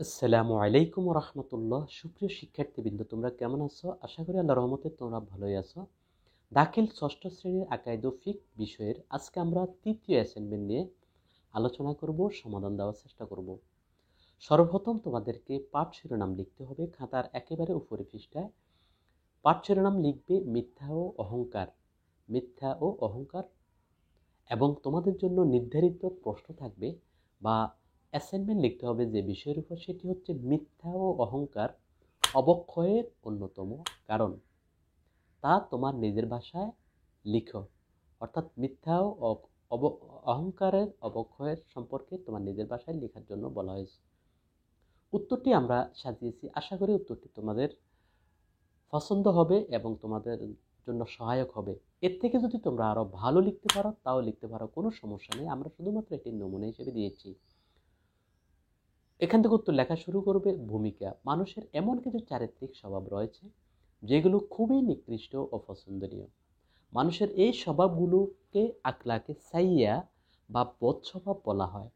আসসালামু আলাইকুম রহমতুল্লাহ। সুপ্রিয় শিক্ষার্থীবৃন্দ, তোমরা কেমন আছো? আশা করি আল্লাহর রহমতে তোমরা ভালোই আছো। দাখিল ষষ্ঠ শ্রেণীর আকাইদ ও ফিকহ বিষয়ের আজকে আমরা তৃতীয় অ্যাসাইনমেন্ট নিয়ে আলোচনা করব, সমাধান দেওয়ার চেষ্টা করব। সর্বপ্রথম তোমাদেরকে পাঠ শিরোনাম লিখতে হবে খাতার একেবারে উপরে পৃষ্ঠায়। পাঠ শিরোনাম লিখবে মিথ্যা ও অহংকার। মিথ্যা ও অহংকার। এবং তোমাদের জন্য নির্ধারিত প্রশ্ন থাকবে বা অ্যাসাইনমেন্ট লিখতে হবে যে বিষয়ের উপর, সেটি হচ্ছে মিথ্যা ও অহংকার অবক্ষয়ের অন্যতম কারণ। তা তোমার নিজের ভাষায় লিখো। অর্থাৎ মিথ্যা ও অহংকারের অবক্ষয়ের সম্পর্কে তোমার নিজের ভাষায় লেখার জন্য বলা হয়েছে। উত্তরটি আমরা সাজিয়েছি, আশা করি উত্তরটি তোমাদের পছন্দ হবে এবং তোমাদের জন্য সহায়ক হবে। এর থেকে যদি তোমরা আরো ভালো লিখতে পারো তাও লিখতে পারো, কোনো সমস্যা নেই। আমরা শুধুমাত্র এটি নমুনা হিসেবে দিয়েছি। এখান থেকে উত্তর লেখা শুরু করবে। ভূমিকা। মানুষের এমন কিছু চারিত্রিক স্বভাব রয়েছে যেগুলো খুবই নিকৃষ্ট ও পছন্দনীয়। মানুষের এই স্বভাবগুলোকে আখলাকে সাইয়া বা বদ স্বভাব বলা হয়।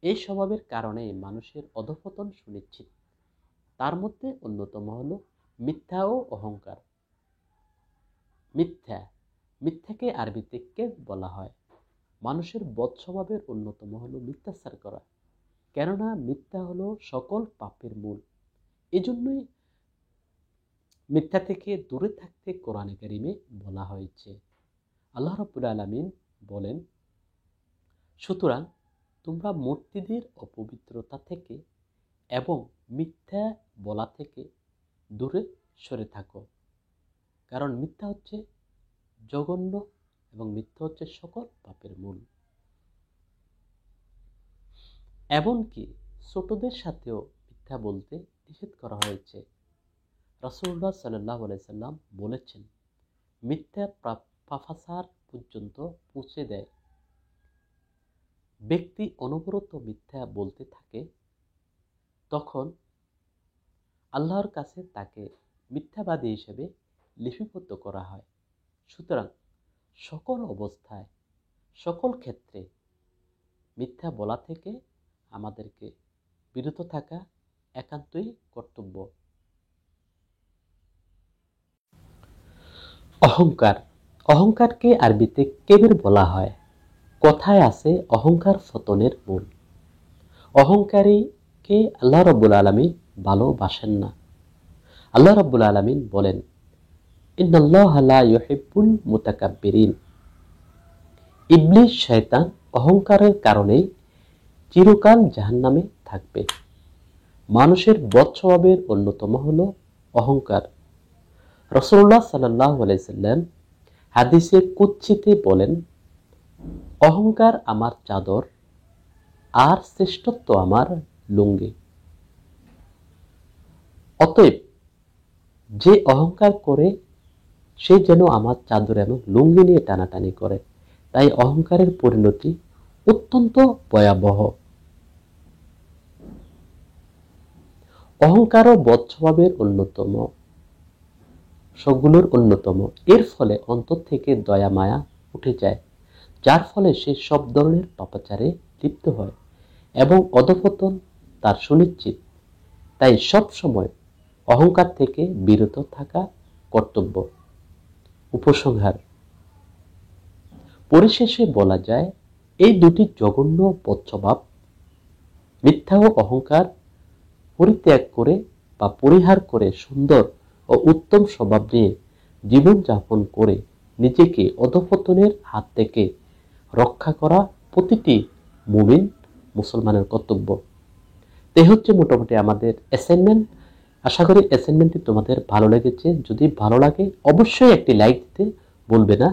এই স্বভাবের কারণে মানুষের অধঃপতন সুনিশ্চিত। তার মধ্যে অন্যতম হলো মিথ্যা ও অহংকার। মিথ্যা, মিথ্যাকে আরবিতে কেয বলা হয়। মানুষের বদ স্বভাবের অন্যতম হলো মিথ্যাচার করা, কেননা মিথ্যা হলো সকল পাপের মূল। এজন্যই মিথ্যা থেকে দূরে থাকতে কোরআনে কারিমে বলা হয়েছে। আল্লাহ রাব্বুল আলামিন বলেন, সুতরাং তোমরা মূর্তিদের অপবিত্রতা থেকে এবং মিথ্যা বলা থেকে দূরে সরে থাকো, কারণ মিথ্যা হচ্ছে জঘন্য এবং মিথ্যা হচ্ছে সকল পাপের মূল। এমনকি ছোটদের সাথেও মিথ্যা বলতে নিষেধ করা হয়েছে। রাসূলুল্লাহ সাল্লাল্লাহু আলাইহি সাল্লাম বলেছেন, মিথ্যা পাপাচার পর্যন্ত পৌঁছে দেয়। ব্যক্তি অনবরত মিথ্যা বলতে থাকে, তখন আল্লাহর কাছে তাকে মিথ্যাবাদী হিসেবে লিপিবদ্ধ করা হয়। সুতরাং সকল অবস্থায়, সকল ক্ষেত্রে মিথ্যা বলা থেকে আমাদেরকে বিরত থাকা একান্তই কর্তব্য। অহংকার। অহংকারকে আরবিতে কেবির বলা হয়। কথায় আছে অহংকার পতনের মূল। অহংকারীকে আল্লাহ রাব্বুল আলামিন ভালোবাসেন না। আল্লাহ রাব্বুল আলামিন বলেন, ইন্নাল্লাহা লা ইউহিব্বুল মুতাকাব্বিরিন। ইবলিস শয়তান অহংকারের কারণেই চিরকাল জাহান্নামে থাকবে। মানুষের বদ স্বভাবের অন্যতম হলো অহংকার। রাসূলুল্লাহ সাল্লাল্লাহু আলাইহি সাল্লাম হাদিসে কুদসিতে বলেন, অহংকার আমার চাদর আর শ্রেষ্ঠত্ব আমার লুঙ্গি। অতএব যে অহংকার করে সে যেন আমার চাদর এবং লুঙ্গি নিয়ে টানাটানি করে। তাই অহংকারের পরিণতি অত্যন্ত ভয়াবহ। অহংকারও বদ স্বভাবের অন্যতম, সবগুলোর অন্যতম। এর ফলে অন্তর থেকে দয়া মায়া উঠে যায়, যার ফলে সে সব ধরনের পাপাচারে লিপ্ত হয় এবং অধঃপতন তার সুনিশ্চিত। তাই সব সময় অহংকার থেকে বিরত থাকা কর্তব্য। উপসংহার। পরিশেষে বলা যায়, এই দুটি জঘন্য বদ স্বভাব মিথ্যা ও অহংকার পরিত্যাগ করে বা পরিহার করে সুন্দর ও উত্তম স্বভাব নিয়ে জীবন যাপন করে নিজেকে অধঃপতনের হাত থেকে রক্ষা করা প্রতিটি মুমিন মুসলমানের কর্তব্য। এই হচ্ছে মোটামুটি আমাদের অ্যাসাইনমেন্ট। আশা করি অ্যাসাইনমেন্টটি তোমাদের ভালো লেগেছে। যদি ভালো লাগে অবশ্যই একটি লাইক দিতে ভুলবে না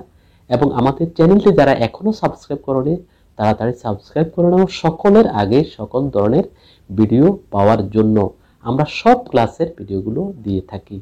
এবং আমাদের চ্যানেলটি যারা এখনো সাবস্ক্রাইব করোনি তাড়াতাড়ি সাবস্ক্রাইব করে নাও, সকলের আগে সকল ধরনের ভিডিও পাওয়ার জন্য। আমরা সব ক্লাসের ভিডিওগুলো দিয়ে থাকি।